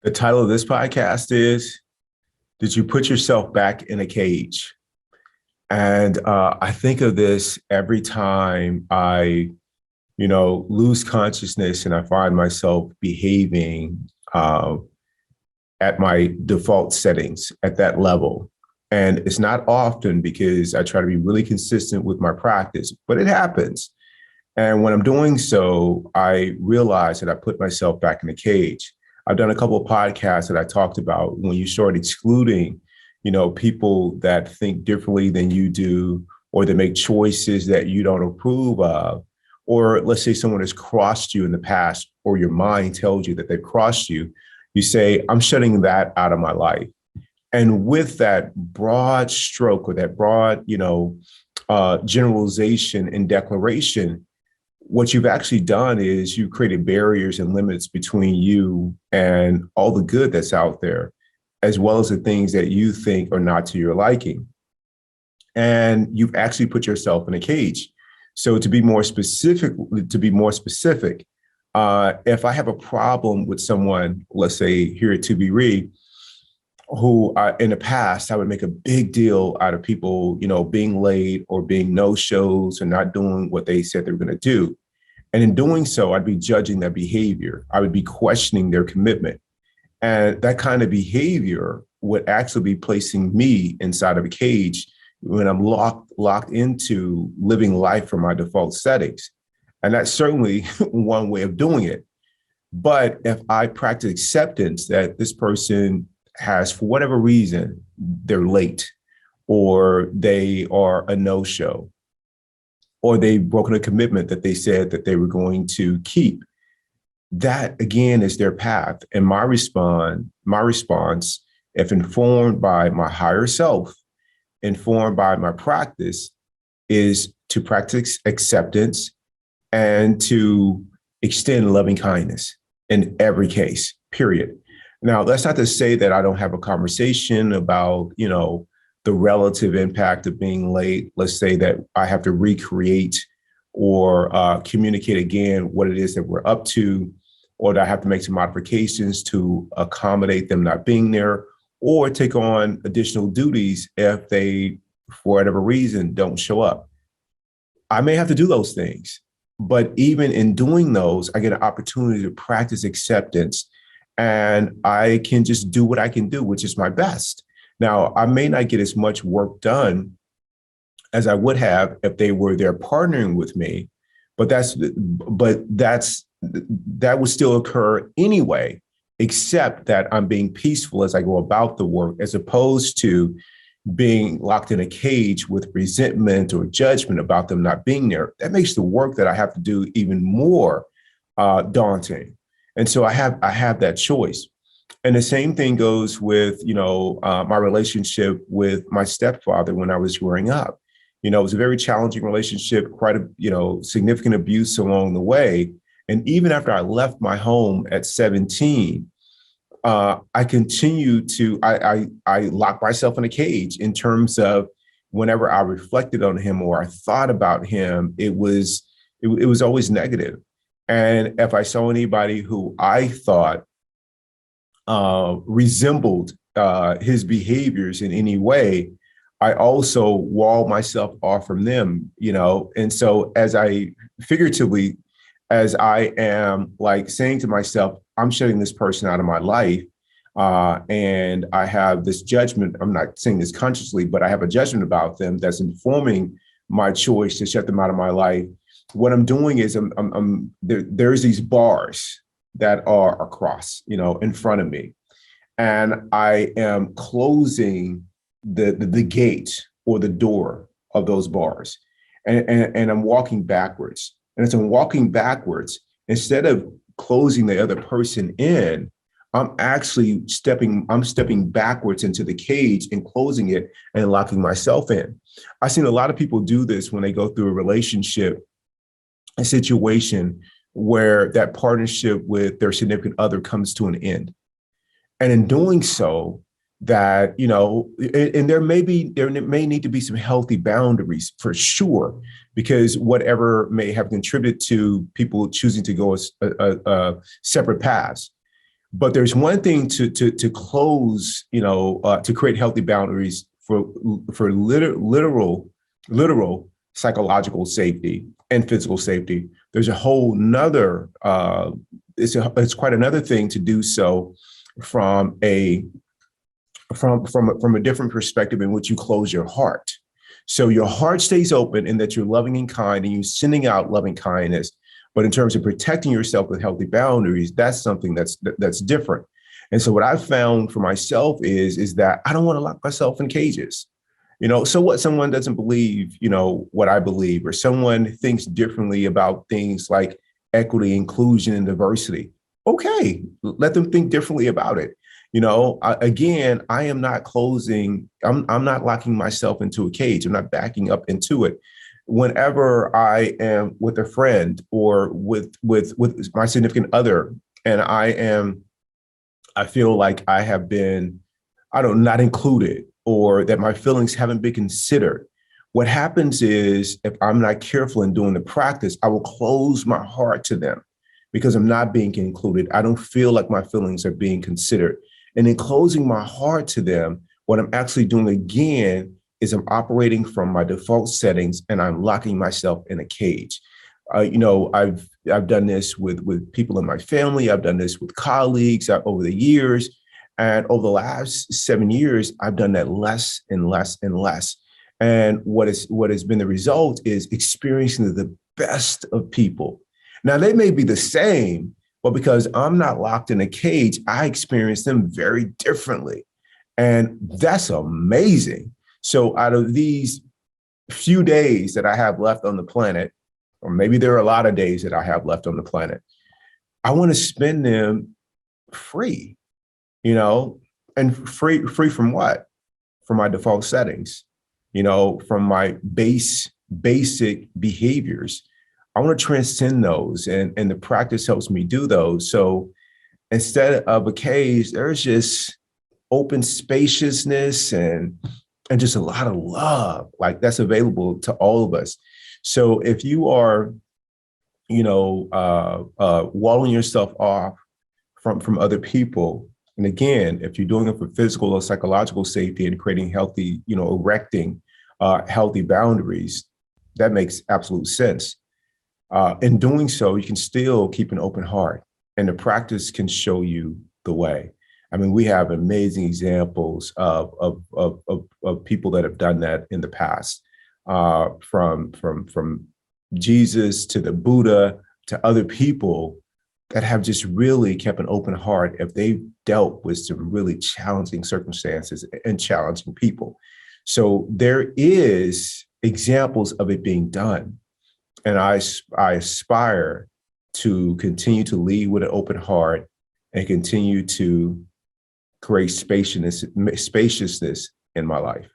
The title of this podcast is Did You Put Yourself Back in a Cage? And I think of this every time I lose consciousness and I find myself behaving at my default settings at that level. And it's not often because I try to be really consistent with my practice, but it happens. And when I'm doing so, I realize that I put myself back in the cage. I've done a couple of podcasts that I talked about when you start excluding, people that think differently than you do, or that make choices that you don't approve of, or let's say someone has crossed you in the past, or your mind tells you that they've crossed you. You say, I'm shutting that out of my life. And with that broad stroke or that broad, generalization and declaration, what you've actually done is you created barriers and limits between you and all the good that's out there, as well as the things that you think are not to your liking. And you've actually put yourself in a cage. So to be more specific, if I have a problem with someone, let's say here at ToBeRe, who in the past, I would make a big deal out of people, being late or being no-shows or not doing what they said they were going to do. And in doing so, I'd be judging their behavior. I would be questioning their commitment. And that kind of behavior would actually be placing me inside of a cage when I'm locked into living life from my default settings. And that's certainly one way of doing it. But if I practice acceptance that this person has, for whatever reason, they're late, or they are a no-show, or they've broken a commitment that they said that they were going to keep, that again is their path. And my response, if informed by my higher self, informed by my practice, is to practice acceptance and to extend loving kindness in every case, period. Now, that's not to say that I don't have a conversation about, the relative impact of being late. Let's say that I have to recreate or communicate again what it is that we're up to, or that I have to make some modifications to accommodate them not being there, or take on additional duties if they, for whatever reason, don't show up. I may have to do those things, but even in doing those, I get an opportunity to practice acceptance. And I can just do what I can do, which is my best. Now, I may not get as much work done as I would have if they were there partnering with me, but that would still occur anyway, except that I'm being peaceful as I go about the work, as opposed to being locked in a cage with resentment or judgment about them not being there. That makes the work that I have to do even more daunting. And so I have that choice. And the same thing goes with, my relationship with my stepfather when I was growing up. It was a very challenging relationship, quite a, significant abuse along the way. And even after I left my home at 17, I continued to, I locked myself in a cage in terms of whenever I reflected on him or I thought about him, it was always negative. And if I saw anybody who I thought resembled his behaviors in any way, I also walled myself off from them, And so as I am like saying to myself, I'm shutting this person out of my life, and I have this judgment, I'm not saying this consciously, but I have a judgment about them that's informing my choice to shut them out of my life. What I'm doing is there's these bars that are across, in front of me. And I am closing the gate or the door of those bars. And I'm walking backwards. And as I'm walking backwards, instead of closing the other person in, I'm actually stepping backwards into the cage and closing it and locking myself in. I've seen a lot of people do this when they go through a relationship, a situation where that partnership with their significant other comes to an end. And in doing so, that, and there may need to be some healthy boundaries for sure, because whatever may have contributed to people choosing to go separate paths. But there's one thing to close, to create healthy boundaries for literal psychological safety and physical safety. There's a whole nother it's quite another thing to do so from a from a different perspective in which you close your heart. So your heart stays open in that you're loving and kind and you're sending out loving kindness. But in terms of protecting yourself with healthy boundaries, that's something that's different. And so what I've found for myself is that I don't want to lock myself in cages. So what, someone doesn't believe, what I believe, or someone thinks differently about things like equity, inclusion, and diversity. Okay, let them think differently about it. Again, I am not closing, I'm not locking myself into a cage. I'm not backing up into it. Whenever I am with a friend or with my significant other, and I feel like I have been, not included, or that my feelings haven't been considered. What happens is, if I'm not careful in doing the practice, I will close my heart to them because I'm not being included. I don't feel like my feelings are being considered. And in closing my heart to them, what I'm actually doing again is I'm operating from my default settings and I'm locking myself in a cage. I've done this with people in my family. I've done this with colleagues over the years. And over the last 7 years, I've done that less and less and less. And what has been the result is experiencing the best of people. Now, they may be the same, but because I'm not locked in a cage, I experience them very differently. And that's amazing. So out of these few days that I have left on the planet, or maybe there are a lot of days that I have left on the planet, I want to spend them free, and free from what? From my default settings, from my basic behaviors. I want to transcend those, and the practice helps me do those. So instead of a cage, there's just open spaciousness and just a lot of love, like that's available to all of us. So if you are, walling yourself off from other people, and again, if you're doing it for physical or psychological safety and creating healthy, erecting healthy boundaries, that makes absolute sense. In doing so, you can still keep an open heart, and the practice can show you the way. I mean, we have amazing examples of people that have done that in the past, from Jesus to the Buddha to other people that have just really kept an open heart if they've dealt with some really challenging circumstances and challenging people. So there is examples of it being done. And I aspire to continue to lead with an open heart and continue to create spaciousness in my life.